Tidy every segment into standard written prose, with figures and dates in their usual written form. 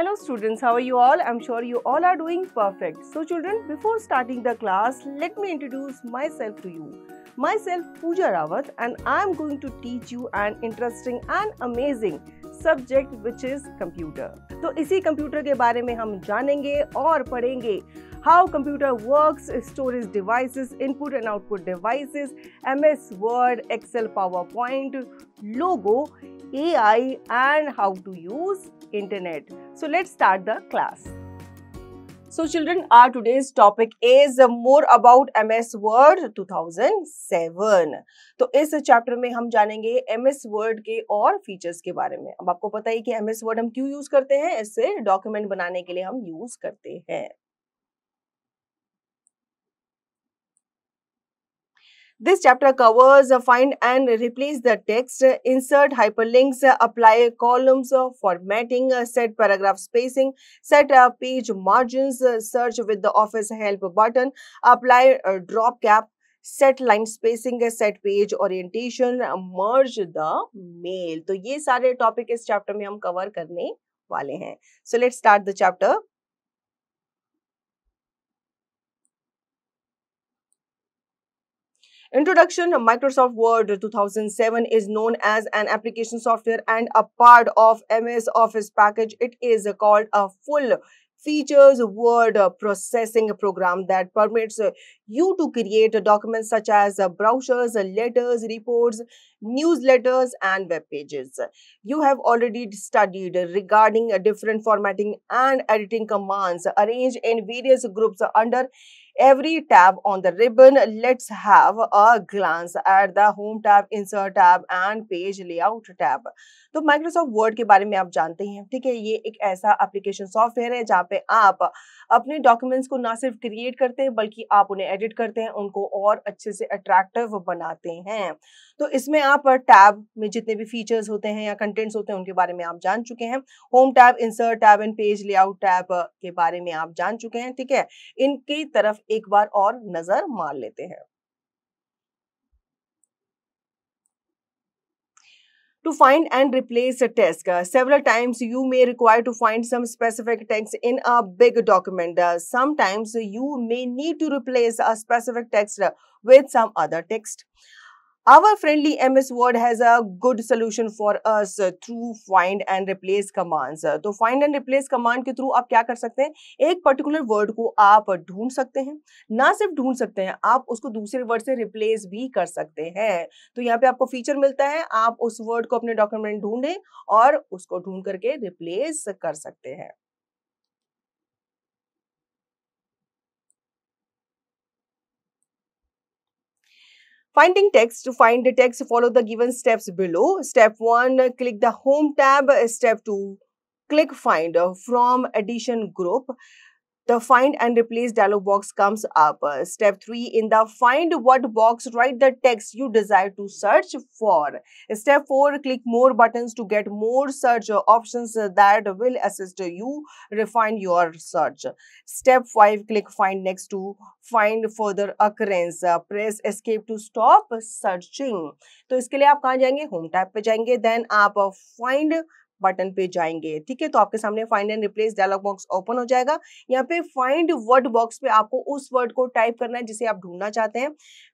Hello students, how are you all? I'm sure you all are doing perfect. So children, before starting the class, let me introduce myself to you. Myself Pooja Rawat and I'm going to teach you an interesting and amazing subject which is computer. तो इसी computer के बारे में हम जानेंगे और पढ़ेंगे how computer works, storage devices, input and output devices, MS Word, Excel, PowerPoint, logo, AI and how to use internet. So let's start the class. So children, our today's topic is more about MS Word 2007. तो इस chapter में हम जानेंगे MS Word के और features के बारे में. अब आपको पता है कि MS Word हम क्यों यूज करते हैं? इससे डॉक्यूमेंट बनाने के लिए हम यूज करते हैं. This chapter covers find and replace the text, insert hyperlinks, apply columns, formatting, set paragraph spacing, set page margins, search with the Office Help button, apply drop cap, set line spacing, set page orientation, merge the mail. तो ये सारे topic इस chapter में हम cover करने वाले हैं. So let's start the chapter. Introduction. Microsoft Word 2007 is known as an application software and a part of MS Office package. It is called a full features word processing program that permits you to create documents such as brochures, letters, reports, newsletters and web pages. You have already studied regarding different formatting and editing commands arranged in various groups under every tab on the ribbon. Let's have a glance at the home tab, insert tab and page layout tab. तो Microsoft word के बारे में आप जानते हैं, ठीक है. ये एक ऐसा एप्लीकेशन सॉफ्टवेयर है जहाँ पे आप अपने डॉक्यूमेंट्स को ना सिर्फ क्रिएट करते हैं बल्कि आप उन्हें एडिट करते हैं, उनको और अच्छे से अट्रैक्टिव बनाते हैं. तो इसमें आप टैब में जितने भी फीचर्स होते हैं या कंटेंट्स होते हैं उनके बारे में आप जान चुके हैं. Home tab, insert tab and page layout tab के बारे में आप जान चुके हैं, ठीक है. इनकी तरफ एक बार और नजर मार लेते हैं. To find and replace a text. Several times you may require to find some specific text in a big document. Sometimes you may need to replace a specific text with some other text. Our friendly MS Word has a good solution for us through find and replace commands. तो find and replace command के through आप क्या कर सकते हैं? एक particular word को आप ढूंढ सकते हैं. ना सिर्फ ढूंढ सकते हैं, आप उसको दूसरे वर्ड से रिप्लेस भी कर सकते हैं. तो यहाँ पे आपको फीचर मिलता है, आप उस वर्ड को अपने डॉक्यूमेंट ढूंढें और उसको ढूंढ करके रिप्लेस कर सकते हैं. Finding text. To find the text, follow the given steps below. Step 1, click the Home tab. Step 2, click Find from Addition group. The Find and Replace dialog box comes up. Step 3, in the Find What box, write the text you desire to search for. Step 4, click More buttons to get more search options that will assist you refine your search. Step 5, click Find next to find further occurrence. Press Escape to stop searching. तो इसके लिए आप कहाँ जाएंगे? Home tab पे जाएंगे. Then आप find button पे जाएंगे, ठीक है. तो आपके सामने find and replace dialog box open हो जाएगा. यहाँ पे फाइंड वर्ड बॉक्स पे आपको उस वर्ड को टाइप करना है जिसे आप ढूंढना चाहते हैं.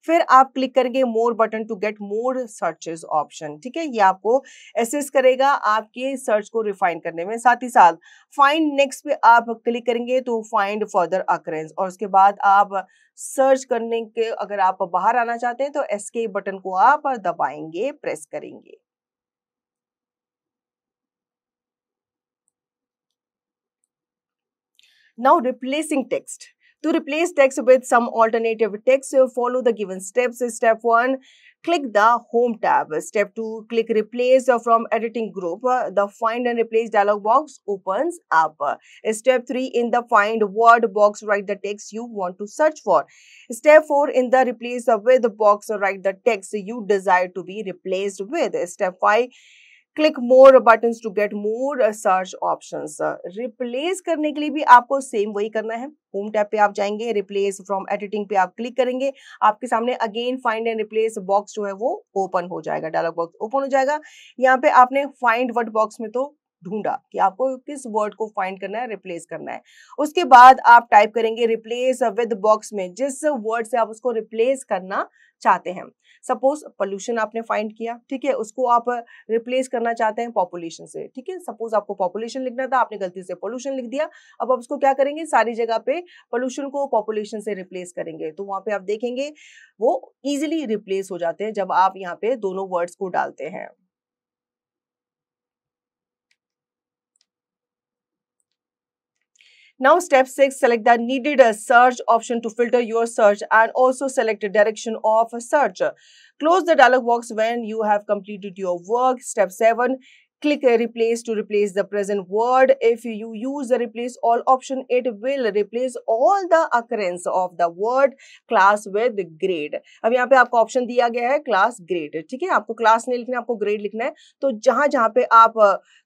फिर आप क्लिक करेंगे more button to get more searches option, ठीक है. ये आपको असिस्ट करेगा आपके सर्च को रिफाइन करने में. साथ ही साथ फाइंड नेक्स्ट पे आप क्लिक करेंगे तो फाइंड फर्दर अकरेंस, और उसके बाद आप सर्च करने के अगर आप बाहर आना चाहते हैं तो एस्केप बटन को आप दबाएंगे, प्रेस करेंगे. Now replacing text. To replace text with some alternative text, follow the given steps. Step 1, click the Home tab. Step 2, click Replace from Editing group. The Find and Replace dialog box opens up. Step 3, in the Find Word box, write the text you want to search for. Step 4, in the Replace with box, write the text you desire to be replaced with. Step 5, click more buttons to get more search options. Replace करने के लिए भी आपको same वही करना है. Home tab पे आप जाएंगे, रिप्लेस फ्रॉम एडिटिंग पे आप क्लिक करेंगे, आपके सामने again find and replace box जो है वो ओपन हो जाएगा, डायलॉग बॉक्स ओपन हो जाएगा. यहाँ पे आपने फाइंड वर्ड बॉक्स में तो ढूंढा कि आपको किस वर्ड को फाइंड करना है, रिप्लेस करना है। उसके बाद आप टाइप करेंगे रिप्लेस विद बॉक्स में जिस वर्ड से आप उसको रिप्लेस करना चाहते हैं। सपोज पोल्यूशन आपने फाइंड किया, ठीक है, उसको आप रिप्लेस करना चाहते हैं पॉपुलेशन से, ठीक है। सपोज आपको पॉपुलेशन लिखना था, आपने गलती से पोल्यूशन लिख दिया। अब आप उसको क्या करेंगे, सारी जगह पे पोल्यूशन को पॉपुलेशन से रिप्लेस करेंगे, तो वहां पे आप देखेंगे वो इजिली रिप्लेस हो जाते हैं जब आप यहाँ पे दोनों वर्ड्स को डालते हैं। Now step 6, select the needed search option to filter your search and also select the direction of search. Close the dialog box when you have completed your work. Step 7, click replace to replace the present word. If you use the replace all option, it will replace all the occurrence of the word class with grade. अब यहाँ पे आपको option दिया गया है class grade, ठीक है। आपको क्लास नहीं लिखना है, आपको ग्रेड लिखना है। तो जहां जहां पे आप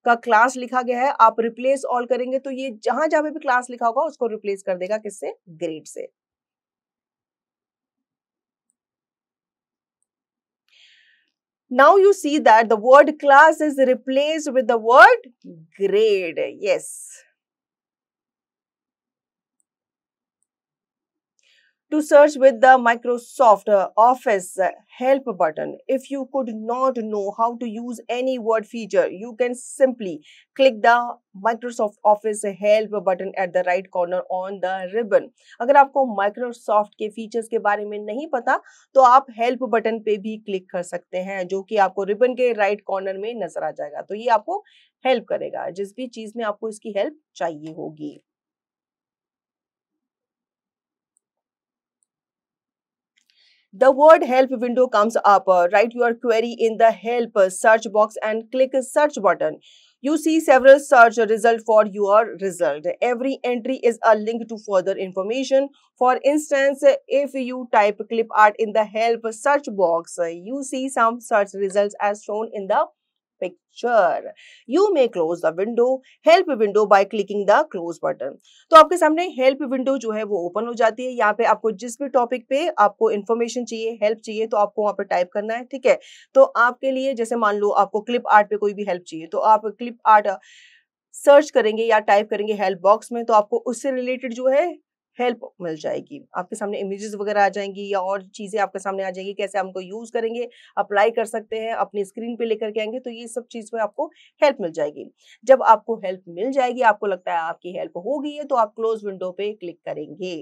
का क्लास लिखा गया है आप रिप्लेस ऑल करेंगे तो ये जहां जहां पे भी क्लास लिखा होगा उसको रिप्लेस कर देगा किससे, ग्रेड से। Now you see that the word class is replaced with the word grade. Yes. To search with the Microsoft Office help button, if you could not know how to use any word feature, you can simply click the Microsoft Office help button at the right corner on the ribbon. अगर आपको Microsoft के features के बारे में नहीं पता तो आप हेल्प बटन पे भी क्लिक कर सकते हैं जो कि आपको रिबन के राइट कॉर्नर में नजर आ जाएगा। तो ये आपको हेल्प करेगा जिस भी चीज में आपको इसकी हेल्प चाहिए होगी। The word help window comes up. Write your query in the help search box and click search button. You see several search results for your result. Every entry is a link to further information. For instance, if you type clip art in the help search box, you see some search results as shown in the picture. You may close the help window by clicking the close button. तो आपके सामने help window जो है वो open हो जाती है। यहाँ पे आपको जिस भी टॉपिक पे आपको इन्फॉर्मेशन चाहिए, हेल्प चाहिए, तो आपको वहाँ पे टाइप करना है, ठीक है। तो आपके लिए जैसे मान लो आपको क्लिप आर्ट पे कोई भी हेल्प चाहिए तो आप क्लिप आर्ट सर्च करेंगे या टाइप करेंगे हेल्प बॉक्स में, तो आपको उससे रिलेटेड जो है हेल्प मिल जाएगी। आपके सामने इमेजेस वगैरह आ जाएंगी या और चीजें आपके सामने आ जाएंगी, कैसे हम उनको यूज करेंगे, अप्लाई कर सकते हैं, अपनी स्क्रीन पे लेकर के आएंगे, तो ये सब चीज पे आपको हेल्प मिल जाएगी। जब आपको हेल्प मिल जाएगी, आपको लगता है आपकी हेल्प हो गई है, तो आप क्लोज विंडो पे क्लिक करेंगे।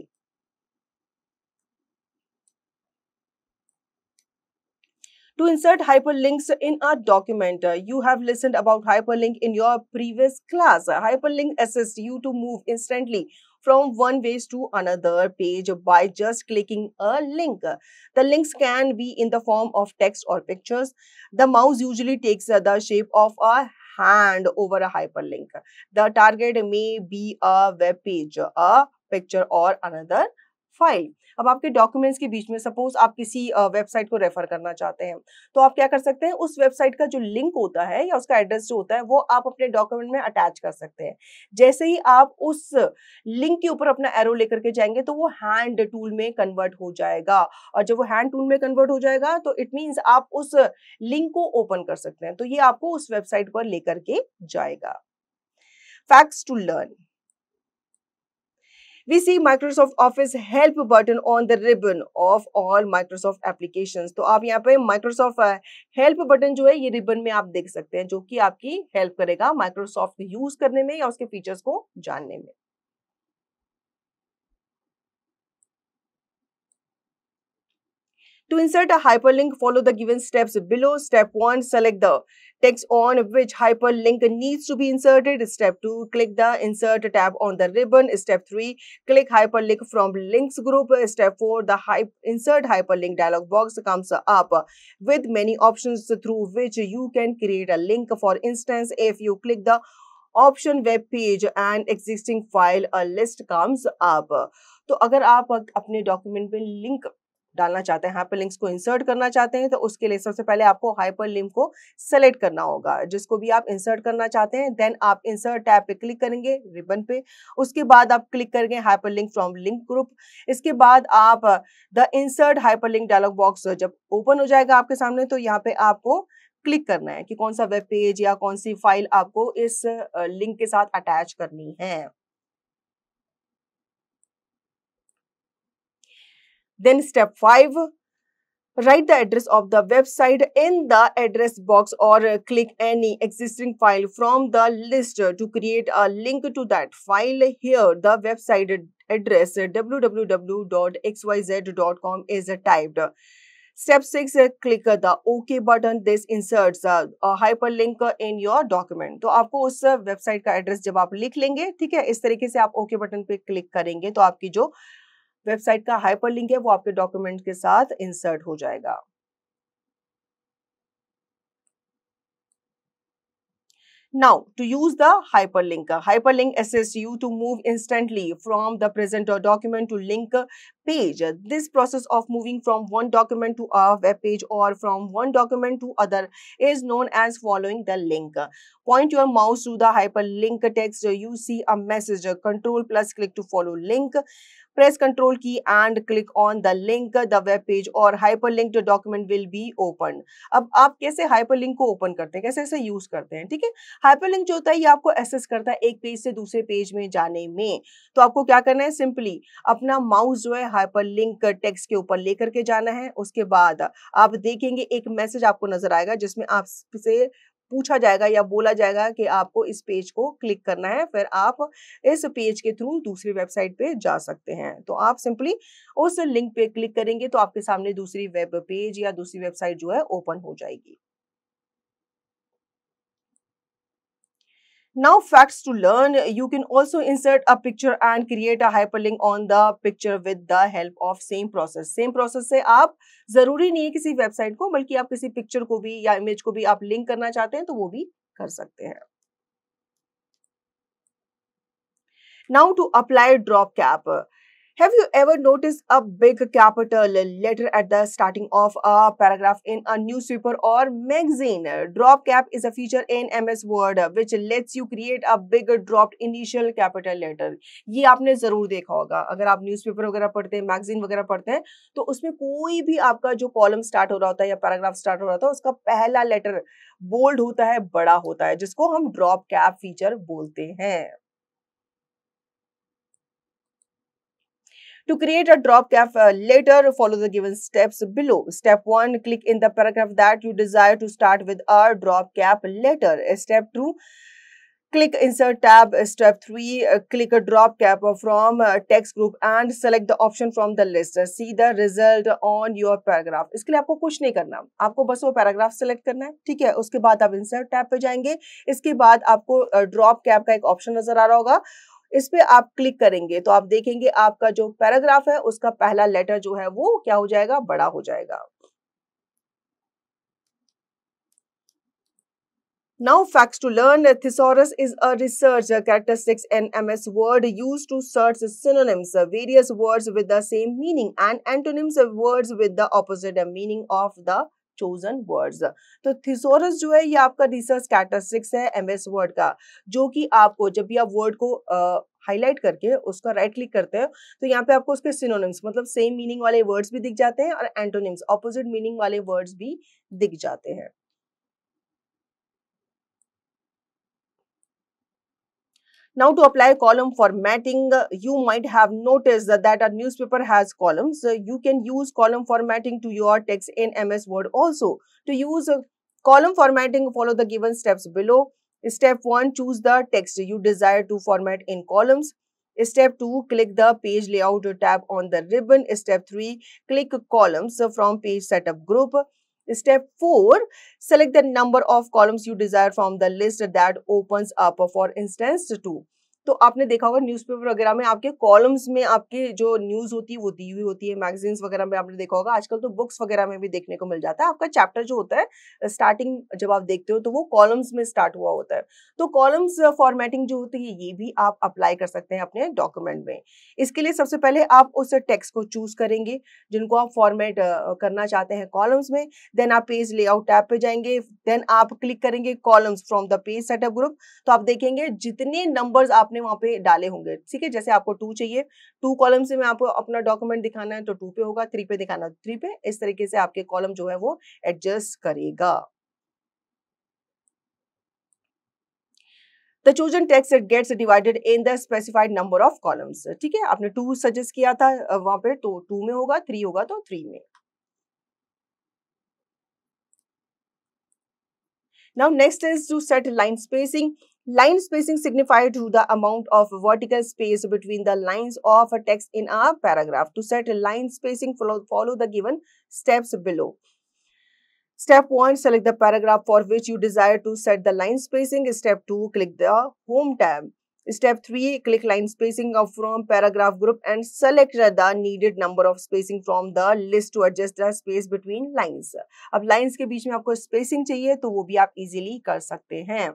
To insert hyperlinks in a document, you have listened about hyperlink in your previous class. Hyperlink assists you to move instantly from one page to another page by just clicking a link. The links can be in the form of text or pictures. The mouse usually takes the shape of a hand over a hyperlink. The target may be a web page, a picture, or another file. अब आपके documents के बीच में suppose आप किसी website को refer करना चाहते हैं तो आप क्या कर सकते हैं, उस वेबसाइट का जो लिंक होता है या उसका एड्रेस जो होता है वो आप अपने डॉक्यूमेंट में अटैच कर सकते हैं। जैसे ही आप उस लिंक के ऊपर अपना एरो लेकर के जाएंगे तो वो हैंड टूल में कन्वर्ट हो जाएगा, और जब वो हैंड टूल में कन्वर्ट हो जाएगा तो इट मीन्स आप उस लिंक को ओपन कर सकते हैं, तो ये आपको उस वेबसाइट पर लेकर के जाएगा। Facts to learn. We see Microsoft Office help button on the ribbon of all Microsoft applications. तो आप यहाँ पे Microsoft help button जो है ये रिबन में आप देख सकते हैं जो कि आपकी हेल्प करेगा Microsoft यूज करने में या उसके फीचर्स को जानने में। To insert a hyperlink, follow the given steps below. Step 1, select the text on which hyperlink needs to be inserted. Step 2, click the Insert tab on the ribbon. Step 3, click hyperlink from links group. Step 4, the Insert hyperlink dialog box comes up with many options through which you can create a link. For instance, if you click the option web page and existing file, a list comes up. तो अगर आप अपने document में link डालना चाहते हैं, hyperlinks को insert करना चाहते हैं, तो उसके लिए सबसे पहले आपको हाइपरलिंक को सेलेक्ट करना होगा, जिसको भी आप इंसर्ट करना चाहते हैं। देन आप इंसर्ट टैब पे क्लिक करेंगे रिबन पे, उसके बाद आप क्लिक करेंगे हाइपरलिंक फ्रॉम लिंक ग्रुप। इसके बाद आप the insert hyperlink dialogue box जब ओपन हो जाएगा आपके सामने, तो यहाँ पे आपको क्लिक करना है कि कौन सा वेब पेज या कौन सी फाइल आपको इस लिंक के साथ अटैच करनी है। Then step 5, write the address of the website in the address box or click any existing file from the list to create a link to that file. Here the website address www.xyz.com is typed. Step 6, click the OK button. This inserts a hyperlink in your document. तो आपको उस website का address जब आप लिख लेंगे, ठीक है, इस तरीके से आप OK बटन पे क्लिक करेंगे तो आपकी जो वेबसाइट का हाइपरलिंक है वो आपके डॉक्यूमेंट के साथ इंसर्ट हो जाएगा। Now, to use the hyperlink, hyperlink assists you to move instantly from the present document to link page. This process of moving from one document to a web page or from one document to other is known as following the link. Point your mouse to the hyperlink text. You see a message, Control plus click to follow link. Press Control key and click on the link. The web page or hyperlinked document will be opened. अब आप कैसे hyperlink को open करते हैं, कैसे इसे use करते हैं, ठीक है। हाइपरलिंक जो होता है ये आपको असिस्ट करता है एक पेज से दूसरे पेज में जाने में। तो आपको क्या करना है, सिंपली अपना माउस जो है हाइपरलिंक टेक्स्ट के ऊपर लेकर के जाना है। उसके बाद आप देखेंगे एक मैसेज आपको नजर आएगा जिसमें आपसे पूछा जाएगा या बोला जाएगा कि आपको इस पेज को क्लिक करना है, फिर आप इस पेज के थ्रू दूसरी वेबसाइट पे जा सकते हैं। तो आप सिंपली उस लिंक पे क्लिक करेंगे तो आपके सामने दूसरी वेब पेज या दूसरी वेबसाइट जो है ओपन हो जाएगी। Now facts to learn, you can also insert a picture and create a hyperlink on the picture with the help of same process. Same process से आप जरूरी नहीं है किसी वेबसाइट को, बल्कि आप किसी पिक्चर को भी या इमेज को भी आप लिंक करना चाहते हैं तो वो भी कर सकते हैं। Now to apply drop cap. Have you ever noticed a big capital letter at the starting of a paragraph in a newspaper or magazine? Drop cap is a feature in MS Word which lets you create a big dropped initial capital letter. ये आपने जरूर देखा होगा, अगर आप newspaper वगैरह पढ़ते हैं, मैगजीन वगैरह पढ़ते हैं, तो उसमें कोई भी आपका जो कॉलम स्टार्ट हो रहा होता है या पैराग्राफ स्टार्ट हो रहा होता है, उसका पहला लेटर बोल्ड होता है, बड़ा होता है, जिसको हम ड्रॉप कैप फीचर बोलते हैं। To create a drop cap letter, follow the given steps below. Step 1, click in the paragraph that you desire to start with a drop cap letter. Step 2, click Insert tab. Step 3, click a drop cap from text group and select the option from the list. See the result on your paragraph. इसके लिए आपको कुछ नहीं करना, आपको बस वो paragraph select करना है, ठीक है। उसके बाद आप इंसर्ट टैब पे जाएंगे। इसके बाद आपको ड्रॉप कैप का एक ऑप्शन नजर आ रहा होगा, इस पे आप क्लिक करेंगे तो आप देखेंगे आपका जो पैराग्राफ है उसका पहला लेटर जो है वो क्या हो जाएगा, बड़ा हो जाएगा। Now facts to learn. Thesaurus is a research characteristics in MS Word used to search synonyms, various words with the same meaning, and antonyms, words with the opposite meaning of the chosen words. तो thesaurus जो है ये आपका research characteristics है MS word का, जो कि आपको जब भी आप वर्ड को हाईलाइट करके उसका राइट क्लिक करते हैं तो यहाँ पे आपको उसके सिनोनिम्स मतलब सेम मीनिंग वाले वर्ड्स भी दिख जाते हैं और एंटोनिम्स ऑपोजिट मीनिंग वाले वर्ड्स भी दिख जाते हैं। Now to apply column formatting, you might have noticed that a newspaper has columns. You can use column formatting to your text in MS Word also. To use column formatting, follow the given steps below. Step 1, choose the text you desire to format in columns. Step 2, click the page layout tab on the ribbon. Step 3, click columns from page setup group. Step 4, select the number of columns you desire from the list that opens up. For instance, 2. तो आपने देखा होगा newspaper वगैरह में आपके columns में आपके जो न्यूज़ होती है वो दी हुई होती है, मैगज़ीन्स वगैरह में आपने देखा होगा, आजकल तो बुक्स वगैरह में भी देखने को मिल जाता है। आपका चैप्टर जो होता है स्टार्टिंग जब आप देखते हो तो वो कॉलम्स में स्टार्ट हुआ होता है। तो कॉलम्स फॉर्मेटिंग जो होती है ये भी आप अप्लाई कर सकते हैं अपने डॉक्यूमेंट में। इसके लिए सबसे पहले आप उस टेक्स्ट को चूज़ करेंगे जिनको आप फॉर्मेट करना चाहते हैं कॉलम्स में। देन आप पेज लेआउट टैब पे जाएँगे, देन आप क्लिक करेंगे columns from the page setup group. तो आप देखेंगे जितने नंबर्स आपने वहां पे डाले होंगे, ठीक है, जैसे आपको 2 चाहिए, 2 कॉलम से में आपको अपना डॉक्यूमेंट दिखाना है तो 2 पे होगा, 3 पे दिखाना है तो 3 पे, इस तरीके से आपके कॉलम जो है वो एडजस्ट करेगा। The chosen text gets divided in the specified number of columns, ठीक है, आपने 2 सजेस्ट किया था वहां पे, तो 2 में होगा, 3 होगा तो 3 में। Now next is to set line spacing. Line spacing signifies to the amount of vertical space between the lines of a text in a paragraph. To set line spacing, follow the given steps below. Step 1, select the paragraph for which you desire to set the line spacing. Step 2, click the Home tab. Step 3, click line spacing from paragraph group and select the needed number of spacing from the list to adjust the space between lines. अब lines के बीच में आपको spacing चाहिए तो वो भी आप easily कर सकते हैं।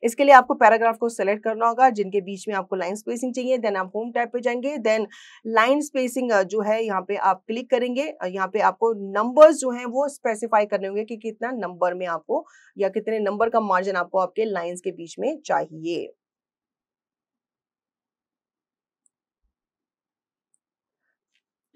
इसके लिए आपको पैराग्राफ को सेलेक्ट करना होगा जिनके बीच में आपको लाइन स्पेसिंग चाहिए, देन आप होम टैब पे जाएंगे, देन लाइन स्पेसिंग जो है यहाँ पे आप क्लिक करेंगे। यहाँ पे आपको नंबर्स जो हैं वो स्पेसिफाई करने होंगे कि कितना नंबर में आपको या कितने नंबर का मार्जिन आपको आपके लाइंस के बीच में चाहिए।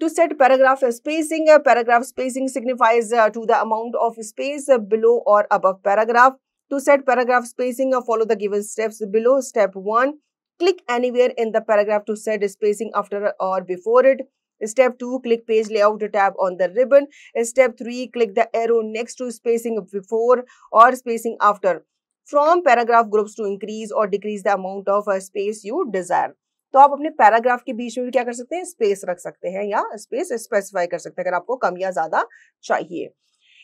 To set paragraph spacing signifies to the amount of space below or above paragraph. To set paragraph spacing, follow the given steps below. Step 1, click anywhere in the paragraph to set spacing after or before it. Step 2, click page layout tab on the ribbon. Step 3, click the arrow next to spacing before or spacing after from paragraph groups to increase or decrease the amount of space you desire. तो आप अपने paragraph के बीच में भी क्या कर सकते हैं, स्पेस रख सकते हैं या स्पेस स्पेसिफाई कर सकते हैं अगर आपको कम या ज्यादा चाहिए।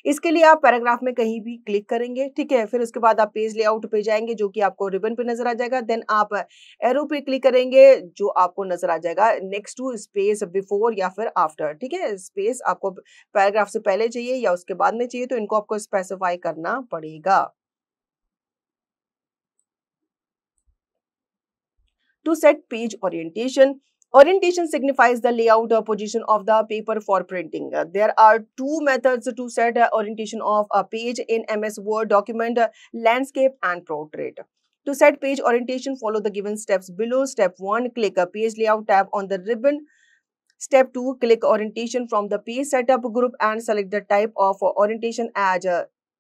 इसके लिए आप पैराग्राफ में कहीं भी क्लिक करेंगे, ठीक है, फिर उसके बाद आप पेज लेआउट पे जाएंगे जो कि आपको रिबन पे नजर आ जाएगा, देन आप एरो पे क्लिक करेंगे जो आपको नजर आ जाएगा नेक्स्ट टू स्पेस बिफोर या फिर आफ्टर, ठीक है, स्पेस आपको पैराग्राफ से पहले चाहिए या उसके बाद में चाहिए तो इनको आपको स्पेसिफाई करना पड़ेगा। To set page orientation. Orientation signifies the layout or position of the paper for printing. There are two methods to set orientation of a page in MS Word document, landscape and portrait. To set page orientation, follow the given steps below. Step 1, click a page layout tab on the ribbon. Step 2, click orientation from the page setup group and select the type of orientation as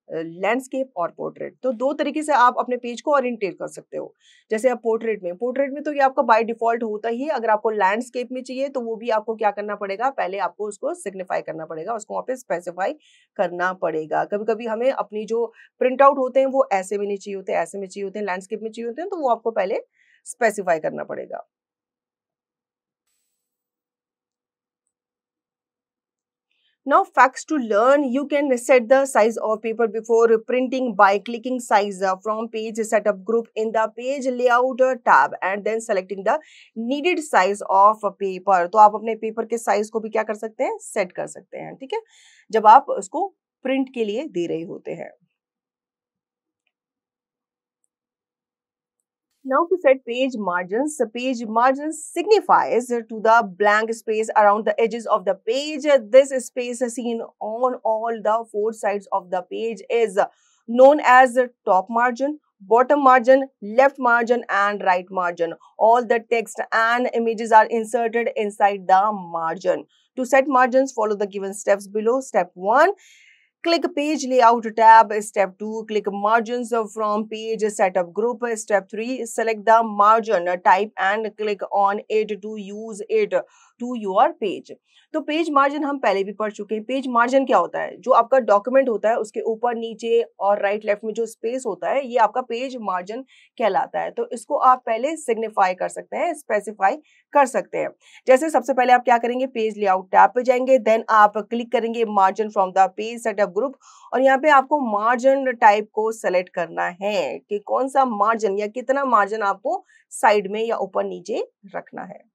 landscape और portrait. तो दो तरीके से आप अपने page को ओरिएंटेट कर सकते हो। जैसे आप पोर्ट्रेट में तो ये आपका बाय डिफॉल्ट होता ही है। अगर आपको लैंडस्केप में चाहिए तो वो भी आपको क्या करना पड़ेगा, पहले आपको उसको सिग्निफाई करना पड़ेगा, उसको वहाँ पे स्पेसिफाई करना पड़ेगा। कभी कभी हमें अपनी जो प्रिंट आउट होते हैं वो ऐसे में नहीं चाहिए होते, ऐसे में चाहिए होते हैं, लैंडस्केप में चाहिए होते हैं, तो वो आपको पहले स्पेसिफाई करना पड़ेगा। Now facts to learn. You can set the size of paper before printing by clicking size from page setup group in the page layout tab and then selecting the needed size of paper. तो आप अपने paper के size को भी क्या कर सकते हैं, सेट कर सकते हैं, ठीक है, जब आप उसको प्रिंट के लिए दे रहे होते हैं। Now to set page margins signifies to the blank space around the edges of the page. This space seen on all the four sides of the page is known as top margin, bottom margin, left margin and right margin. All the text and images are inserted inside the margin. To set margins, follow the given steps below. Step 1, click page layout tab. Step 2, click margins from page setup group. Step 3, select the margin type and click on it to use it to your page. तो page margin हम पहले भी पढ़ चुके हैं। Page margin क्या होता है? जो आपका डॉक्यूमेंट होता है उसके ऊपर नीचे और राइट लेफ्ट में जो स्पेस होता है ये आपका पेज मार्जिन कहलाता है। तो इसको आप पहले सिग्निफाई कर सकते हैं, स्पेसिफाई कर सकते हैं। जैसे सबसे पहले आप क्या करेंगे, पेज लेआउट टैब पे जाएंगे, देन आप क्लिक करेंगे margin from the page setup group और यहाँ पे आपको मार्जिन टाइप को सेलेक्ट करना है कि कौन सा मार्जिन या कितना मार्जिन आपको साइड में या ऊपर नीचे रखना है।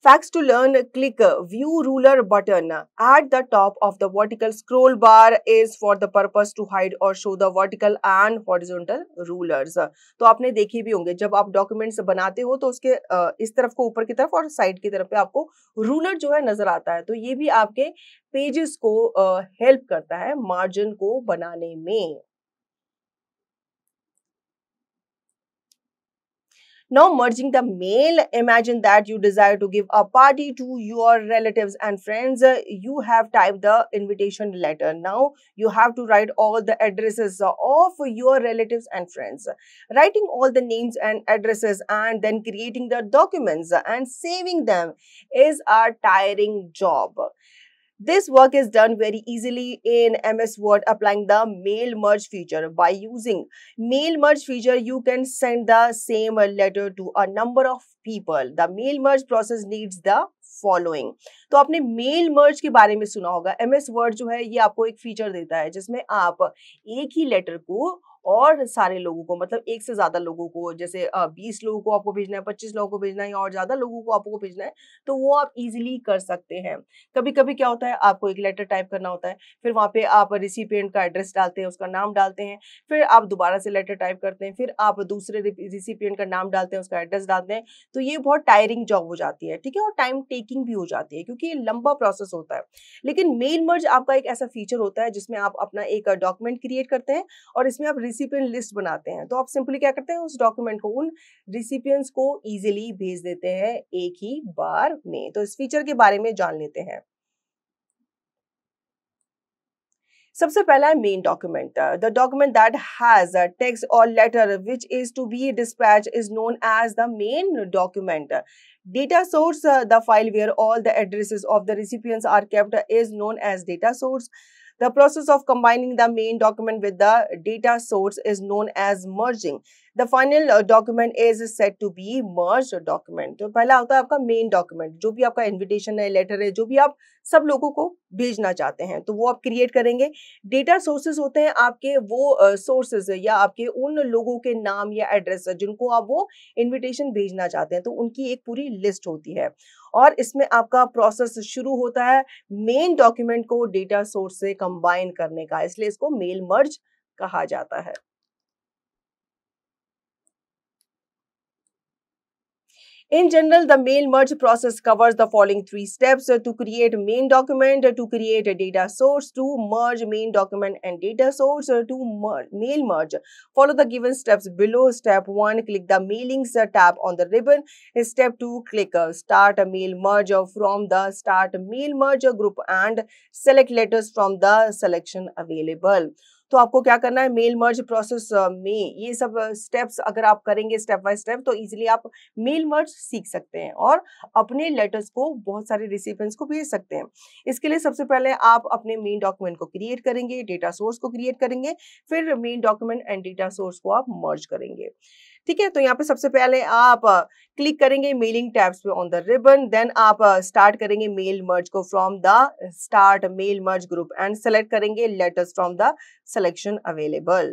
Facts to learn, click View Ruler button at the top of the vertical scroll bar is for the purpose to hide or show the vertical and horizontal rulers. तो आपने देखे भी होंगे जब आप डॉक्यूमेंट्स बनाते हो तो उसके इस तरफ को ऊपर की तरफ और साइड की तरफ पे आपको रूलर जो है नजर आता है। तो ये भी आपके पेजेस को हेल्प करता है मार्जिन को बनाने में। Now merging the mail, imagine that you desire to give a party to your relatives and friends. You have typed the invitation letter. Now you have to write all the addresses of your relatives and friends. Writing all the names and addresses and then creating the documents and saving them is a tiring job. This work is done very easily in MS Word applying the mail merge feature. By using mail merge feature, you can send the same letter to a number of people. The mail merge process needs the following. तो आपने mail merge के बारे में सुना होगा। MS word जो है ये आपको एक फीचर देता है जिसमें आप एक ही लेटर को और सारे लोगों को, मतलब एक से ज्यादा लोगों को, जैसे 20 लोगों को आपको भेजना है, 25 लोगों को भेजना है या और ज्यादा लोगों को आपको भेजना है, तो वो आप इजीली कर सकते हैं। कभी कभी क्या होता है, आपको एक लेटर टाइप करना होता है, फिर वहां पे आप रिसिपिएंट का एड्रेस डालते हैं, उसका नाम डालते हैं, फिर आप दोबारा से लेटर टाइप करते हैं, फिर आप दूसरे रिसिपिएंट का नाम डालते हैं, उसका एड्रेस डालते हैं। तो ये बहुत टायरिंग जॉब हो जाती है, ठीक है, और टाइम टेकिंग भी हो जाती है क्योंकि ये लंबा प्रोसेस होता है। लेकिन मेल मर्ज आपका एक ऐसा फीचर होता है जिसमें आप अपना एक डॉक्यूमेंट क्रिएट करते हैं और इसमें आप रिसिपिएंट लिस्ट बनाते हैं। तो आप सिंपली क्या करते हैं, उस डॉक्यूमेंट को उन रिसिपिएंट्स को इजीली भेज देते हैं एक ही बार में। तो इस फीचर के बारे में जान लेते हैं। सबसे पहला है main document. The document that has text और letter which is to be dispatch is known as the main document. Data source, the file where all the addresses of the recipients are kept is known as data source. The process of combining the main document with the data source is known as merging. The final document is said to be merged document. तो पहला होता है आपका main document, जो भी आपका invitation है, letter है, जो भी आप सब लोगों को भेजना चाहते हैं, तो वो आप क्रिएट करेंगे। डेटा सोर्सेज होते हैं आपके वो सोर्सेज या आपके उन लोगों के नाम या एड्रेस जिनको आप वो इन्विटेशन भेजना चाहते हैं, तो उनकी एक पूरी लिस्ट होती है और इसमें आपका प्रोसेस शुरू होता है मेन डॉक्यूमेंट को डेटा सोर्स से कंबाइन करने का, इसलिए इसको मेल मर्ज कहा जाता है। In general, the mail merge process covers the following three steps: to create main document, to create a data source, to merge main document and data source, to mail merge. Follow the given steps below. Step 1, click the mailings tab on the ribbon. Step 2, click start a mail merge from the start mail merge group and select letters from the selection available. तो आपको क्या करना है, mail merge process में ये सब steps अगर आप करेंगे स्टेप बाय स्टेप, तो इजीली आप मेल मर्ज सीख सकते हैं और अपने लेटर्स को बहुत सारे रिसिपिएंट्स को भेज सकते हैं। इसके लिए सबसे पहले आप अपने मेन डॉक्यूमेंट को क्रिएट करेंगे, डेटा सोर्स को क्रिएट करेंगे, फिर main document and data source को आप मर्ज करेंगे। ठीक है, तो यहाँ पे सबसे पहले आप क्लिक करेंगे मेलिंग टैब्स पे ऑन द रिबन, देन आप स्टार्ट करेंगे मेल मर्ज को from the start mail merge group and select करेंगे letters from the selection available.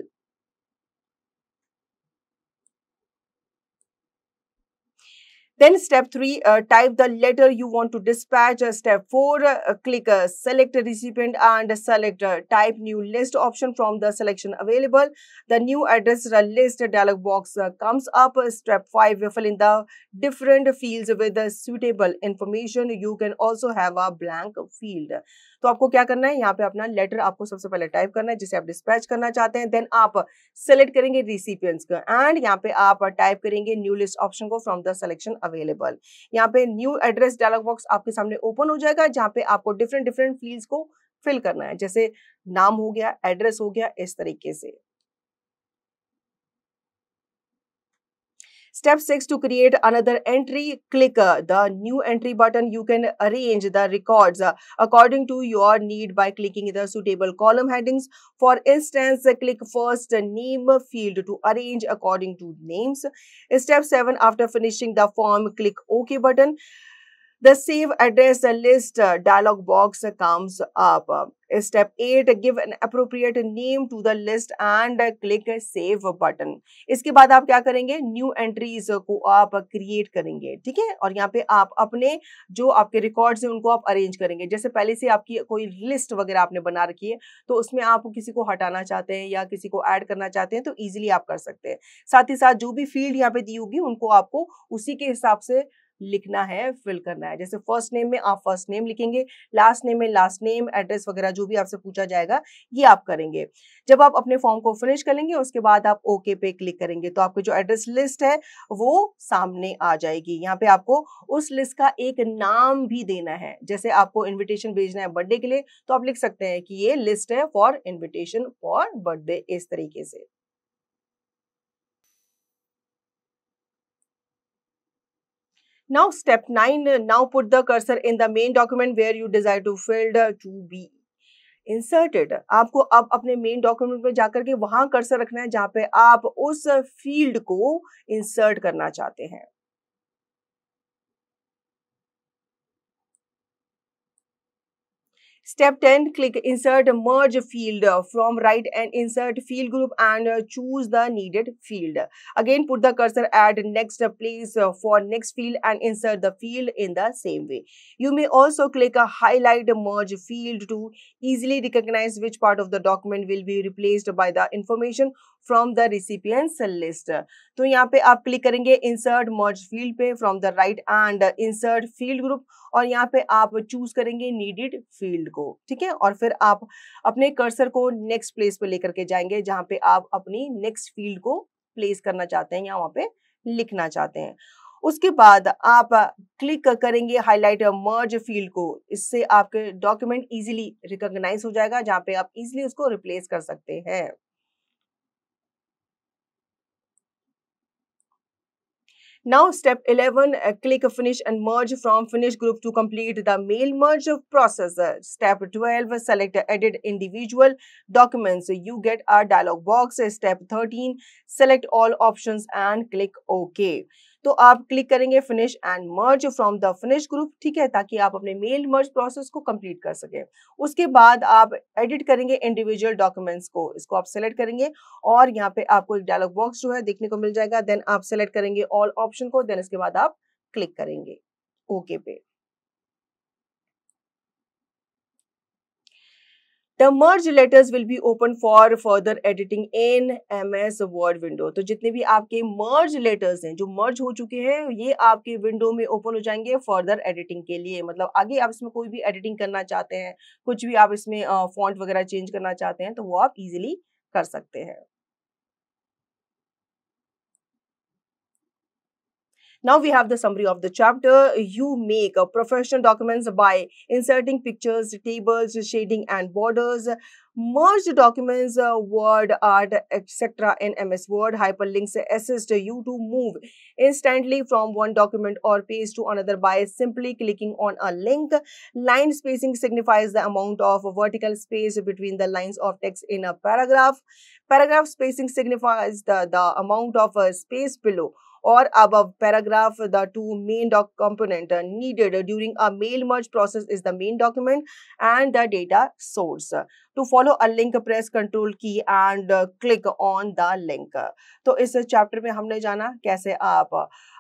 Then step 3, type the letter you want to dispatch. Step 4, click select recipient and select type new list option from the selection available. The new address list dialog box comes up. Step 5, fill in the different fields with the suitable information. You can also have a blank field. तो आपको क्या करना है, यहाँ पे अपना letter आपको सबसे पहले टाइप करना है जिसे आप डिस्पैच करना चाहते हैं, देन आप सेलेक्ट करेंगे रिसिपिएंट्स का एंड यहाँ पे आप टाइप करेंगे न्यू लिस्ट ऑप्शन को फ्रॉम द सिलेक्शन अवेलेबल। यहाँ पे न्यू एड्रेस डायलॉग बॉक्स आपके सामने ओपन हो जाएगा जहाँ पे आपको डिफरेंट डिफरेंट फील्ड्स को फिल करना है, जैसे नाम हो गया, एड्रेस हो गया, इस तरीके से। Step 6, to create another entry, click the new entry button. You can arrange the records according to your need by clicking the suitable column headings. For instance, click first name field to arrange according to names. Step 7, after finishing the form, click OK button. The Save Address List dialog box comes up. Step 8, give an appropriate name to the list and click Save button. इसके बाद आप क्या करेंगे, new entries को आप create करेंगे, ठीक है, और यहाँ पे आप अपने जो आपके रिकॉर्ड्स हैं उनको आप अरेंज करेंगे। जैसे पहले से आपकी कोई लिस्ट वगैरह आपने बना रखी है, तो उसमें आप किसी को हटाना चाहते हैं या किसी को ऐड करना चाहते हैं तो इजीली आप कर सकते हैं। साथ ही साथ जो भी फील्ड यहाँ पे दी होगी उनको आपको उसी के हिसाब से लिखना है, फिल करना है। जैसे फर्स्ट नेम में आप फर्स्ट नेम लिखेंगे, लास्ट नेम में लास्ट नेम, एड्रेस वगैरह जो भी आपसे पूछा जाएगा ये आप करेंगे। जब आप अपने फॉर्म को फिनिश कर लेंगे उसके बाद आप ओके पे क्लिक करेंगे तो आपकी जो एड्रेस लिस्ट है वो सामने आ जाएगी। यहाँ पे आपको उस लिस्ट का एक नाम भी देना है। जैसे आपको इन्विटेशन भेजना है बर्थडे के लिए तो आप लिख सकते हैं कि ये लिस्ट है फॉर इन्विटेशन फॉर बर्थडे, इस तरीके से। Now step 9, now put the cursor in the main document where you desire to field to be inserted. आपको अब अपने मेन डॉक्यूमेंट में जाकर के वहां कर्सर रखना है जहां पे आप उस फील्ड को इंसर्ट करना चाहते हैं। Step 10, click Insert Merge Field from right and insert field group and choose the needed field. Again, put the cursor at next place for next field and insert the field in the same way. You may also click a highlight merge field to easily recognize which part of the document will be replaced by the information from the recipient's list. तो यहाँ पे आप click करेंगे Insert Merge Field पे from the right and Insert Field Group और यहाँ पे आप चूज करेंगे नीडेड फील्ड को, ठीक है, और फिर आप अपने कर्सर को नेक्स्ट प्लेस पे लेकर के जाएंगे जहां पे आप अपनी नेक्स्ट फील्ड को प्लेस करना चाहते हैं या वहां पे लिखना चाहते हैं। उसके बाद आप क्लिक करेंगे हाईलाइट मर्ज फील्ड को। इससे आपके डॉक्यूमेंट इजीली रिकॉग्नाइज हो जाएगा जहां पे आप इजीली उसको रिप्लेस कर सकते हैं। Now step 11, click finish and merge from finish group to complete the mail merge process. Step 12, select edit individual documents. You get a dialog box. Step 13, select all options and click OK. तो आप click करेंगे finish and merge from the finish group, ठीक है, ताकि आप अपने mail merge process को complete कर सके। उसके बाद आप एडिट करेंगे इंडिविजुअल डॉक्यूमेंट्स को, इसको आप सेलेक्ट करेंगे और यहाँ पे आपको एक डायलॉग बॉक्स जो है देखने को मिल जाएगा। देन आप सेलेक्ट करेंगे ऑल ऑप्शन को, देन इसके बाद आप क्लिक करेंगे ओके पे। The merge letters will be open for further editing in MS Word window. तो जितने भी आपके merge letters हैं जो merge हो चुके हैं ये आपके विंडो में ओपन हो जाएंगे फर्दर एडिटिंग के लिए। मतलब आगे आप इसमें कोई भी एडिटिंग करना चाहते हैं, कुछ भी आप इसमें फॉन्ट वगैरह चेंज करना चाहते हैं तो वो आप इजीली कर सकते हैं। Now we have the summary of the chapter. You make professional documents by inserting pictures, tables, shading and borders. Merge documents, word, art, etc. in MS Word. Hyperlinks assist you to move instantly from one document or page to another by simply clicking on a link. Line spacing signifies the amount of vertical space between the lines of text in a paragraph. Paragraph spacing signifies the amount of space below or above paragraph. The two main component needed during a mail merge process is the main document and the data source. To follow a link, press Ctrl key and click on the link. तो इस chapter में हमने जाना कैसे आप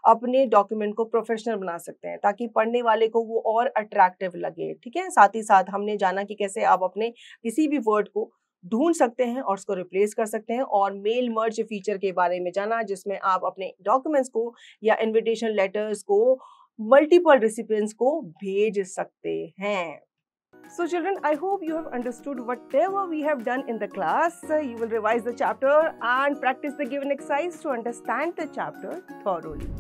अपने document को professional बना सकते हैं ताकि पढ़ने वाले को वो और अट्रैक्टिव लगे, ठीक है। साथ ही साथ हमने जाना कि कैसे आप अपने किसी भी वर्ड को ढूंढ सकते हैं और उसको रिप्लेस कर सकते हैं, और मेल मर्ज फीचर के बारे में जाना जिसमें आप अपने डॉक्यूमेंट्स को या इनविटेशन लेटर्स को मल्टीपल रेसिपिएंट्स को भेज सकते हैं। So children, I hope you have understood whatever we have done in the class. You will revise the chapter and practice the given exercise to understand the chapter thoroughly.